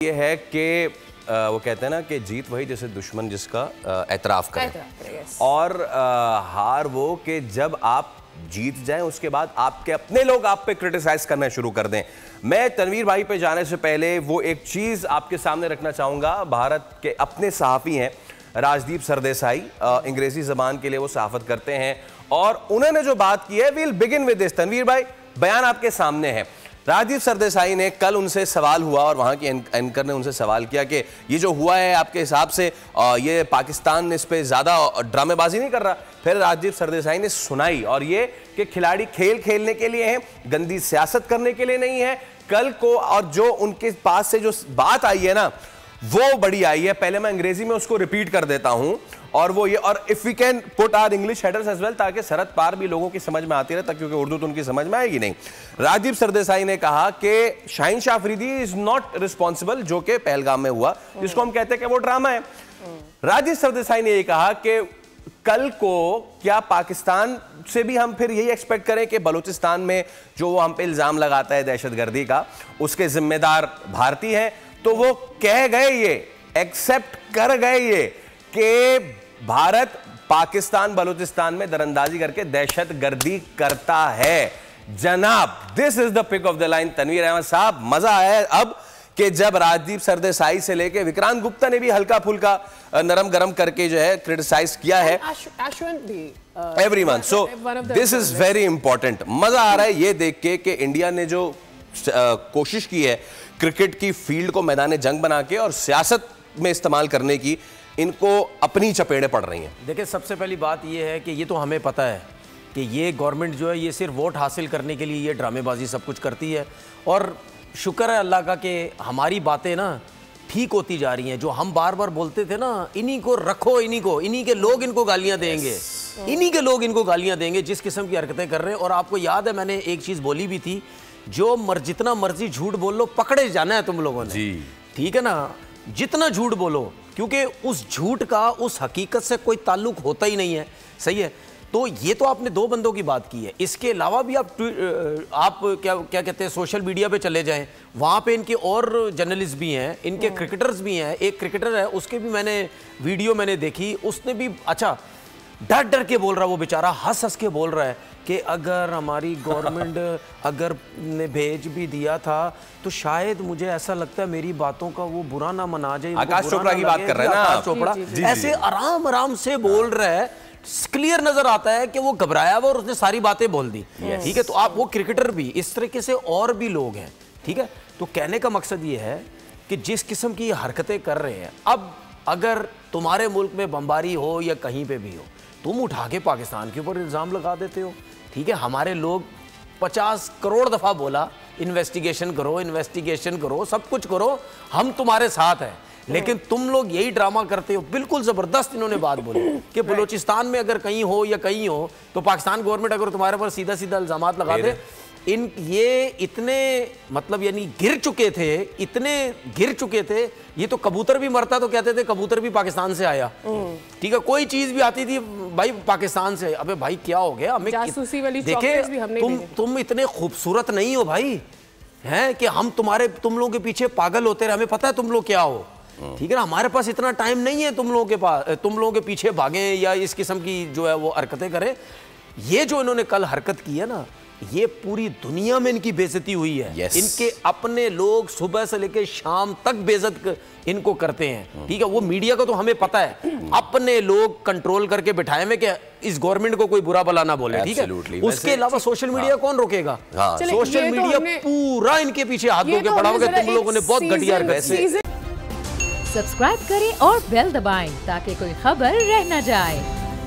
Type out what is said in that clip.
ये है कि वो कहते हैं ना कि जीत वही जैसे दुश्मन जिसका एतराफ़ करे और हार वो कि जब आप जीत जाएं उसके बाद आपके अपने लोग आप पे क्रिटिसाइज करना शुरू कर दें। मैं तनवीर भाई पे जाने से पहले वो एक चीज़ आपके सामने रखना चाहूँगा। भारत के अपने सहाफ़ी हैं राजदीप सरदेसाई, अंग्रेज़ी ज़बान के लिए वो सहाफ़त करते हैं और उन्होंने जो बात की है, we'll begin with this. Tanveer भाई, बयान आपके सामने है। राजदीप सरदेसाई ने कल उनसे सवाल हुआ और वहाँ की एंकर ने उनसे सवाल किया कि ये जो हुआ है आपके हिसाब से ये पाकिस्तान इस पे ज़्यादा ड्रामेबाजी नहीं कर रहा। फिर राजदीप सरदेसाई ने सुनाई और ये कि खिलाड़ी खेल खेलने के लिए हैं, गंदी सियासत करने के लिए नहीं है। कल को और जो उनके पास से जो बात आई है ना वो बड़ी आई है। पहले मैं अंग्रेजी में उसको रिपीट कर देता हूं और वो ये, और if we can put our English headers as well, ताकि सरहद पार भी लोगों की समझ में आती रहे, क्योंकि उर्दू तो उनकी समझ में आएगी नहीं। राजदीप सरदेसाई ने कहा कि Shaheen Shah Afridi is not responsible, जो कि पहलगाम में हुआ, जिसको हम कहते हैं कि वो ड्रामा है। राजदीप सरदेसाई ने यह कहा कि कल को क्या पाकिस्तान से भी हम फिर यही एक्सपेक्ट करें कि बलूचिस्तान में जो वो हम पे इल्जाम लगाता है दहशतगर्दी का, उसके जिम्मेदार भारतीय हैं। तो वो कह गए, ये एक्सेप्ट कर गए ये कि भारत पाकिस्तान बलूचिस्तान में दरअंदाजी करके दहशतगर्दी करता है। जनाब, this is the pick of the line. Tanveer Ahmed sahab, मजा आया अब कि जब राजदीप सरदेसाई से लेके विक्रांत गुप्ता ने भी हल्का फुल्का नरम गरम करके जो है क्रिटिसाइज किया है, everyone. So this is very important. मजा आ रहा है ये देख के कि इंडिया ने जो कोशिश की है क्रिकेट की फील्ड को मैदान जंग बना के और सियासत में इस्तेमाल करने की, इनको अपनी चपेड़े पड़ रही हैं। देखिए, सबसे पहली बात यह है कि ये तो हमें पता है कि ये गवर्नमेंट जो है ये सिर्फ वोट हासिल करने के लिए ये ड्रामेबाजी सब कुछ करती है। और शुक्र है अल्लाह का कि हमारी बातें ना ठीक होती जा रही हैं। जो हम बार बार बोलते थे ना, इन्हीं को रखो, इन्हीं के लोग इनको गालियां देंगे, इन्हीं के लोग इनको गालियां देंगे, जिस किस्म की हरकतें कर रहे हैं। और आपको याद है मैंने एक चीज़ बोली भी थी, जो जितना मर्जी झूठ बोल लो, पकड़े जाना है तुम लोगों ने जी, ठीक है ना। जितना झूठ बोलो, क्योंकि उस झूठ का उस हकीकत से कोई ताल्लुक होता ही नहीं है। सही है। तो ये तो आपने दो बंदों की बात की है। इसके अलावा भी आप क्या कहते हैं, सोशल मीडिया पे चले जाएं, वहाँ पे इनके और जर्नलिस्ट भी हैं, इनके क्रिकेटर्स भी हैं। एक क्रिकेटर है, उसके भी वीडियो मैंने देखी, उसने भी अच्छा डर डर के बोल रहा है वो बेचारा, हंस हंस के बोल रहा है कि अगर हमारी गवर्नमेंट अगर ने भेज भी दिया था तो शायद मुझे ऐसा लगता है मेरी बातों का वो बुरा ना मना जाए। आकाश चोपड़ा की बात कर रहे हैं ना, आकाश चोपड़ा ऐसे आराम आराम से बोल रहा है, क्लियर नजर आता है कि वो घबराया हुआ और उसने सारी बातें बोल दी। ठीक है। तो आप वो क्रिकेटर भी इस तरीके से और भी लोग हैं। ठीक है। तो कहने का मकसद ये है कि जिस किस्म की हरकतें कर रहे हैं, अब अगर तुम्हारे मुल्क में बमबारी हो या कहीं पे भी हो, तुम उठा के पाकिस्तान के ऊपर इल्ज़ाम लगा देते हो। ठीक है। हमारे लोग 50 करोड़ दफ़ा बोला इन्वेस्टिगेशन करो, सब कुछ करो, हम तुम्हारे साथ हैं। लेकिन तुम लोग यही ड्रामा करते हो। बिल्कुल ज़बरदस्त इन्होंने बात बोली कि बलूचिस्तान में अगर कहीं हो या कहीं हो तो पाकिस्तान गवर्नमेंट अगर तुम्हारे पर सीधा सीधा इल्ज़ाम लगा दे, ये इतने मतलब यानी गिर चुके थे। ये तो कबूतर भी मरता तो कहते थे कबूतर भी पाकिस्तान से आया। ठीक है। कोई चीज भी आती थी भाई पाकिस्तान से। अबे भाई क्या हो गया, हमें जासूसी वाली चॉकलेट्स भी हमने तुम इतने खूबसूरत नहीं हो भाई, हैं कि हम तुम लोगों के पीछे पागल होते रहे। हमें पता है तुम लोग क्या हो। ठीक है ना। हमारे पास इतना टाइम नहीं है तुम लोगों के पीछे भागें या इस किस्म की जो है वो हरकतें करें। ये जो इन्होंने कल हरकत की है ना, ये पूरी दुनिया में इनकी बेइज्जती हुई है। इनके अपने लोग सुबह से लेकर शाम तक बेइज्जत इनको करते हैं। ठीक है। वो मीडिया का तो हमें पता है, अपने लोग कंट्रोल करके बिठाए में कि इस गवर्नमेंट को कोई बुरा भला ना बोले। ठीक है। उसके अलावा सोशल मीडिया कौन रोकेगा? सोशल मीडिया पूरा इनके पीछे हाथ धो के पड़ा होगा। तुम लोगों ने बहुत घटिया हरकत। सब्सक्राइब करें और बेल दबाएं ताकि कोई खबर रह न जाए।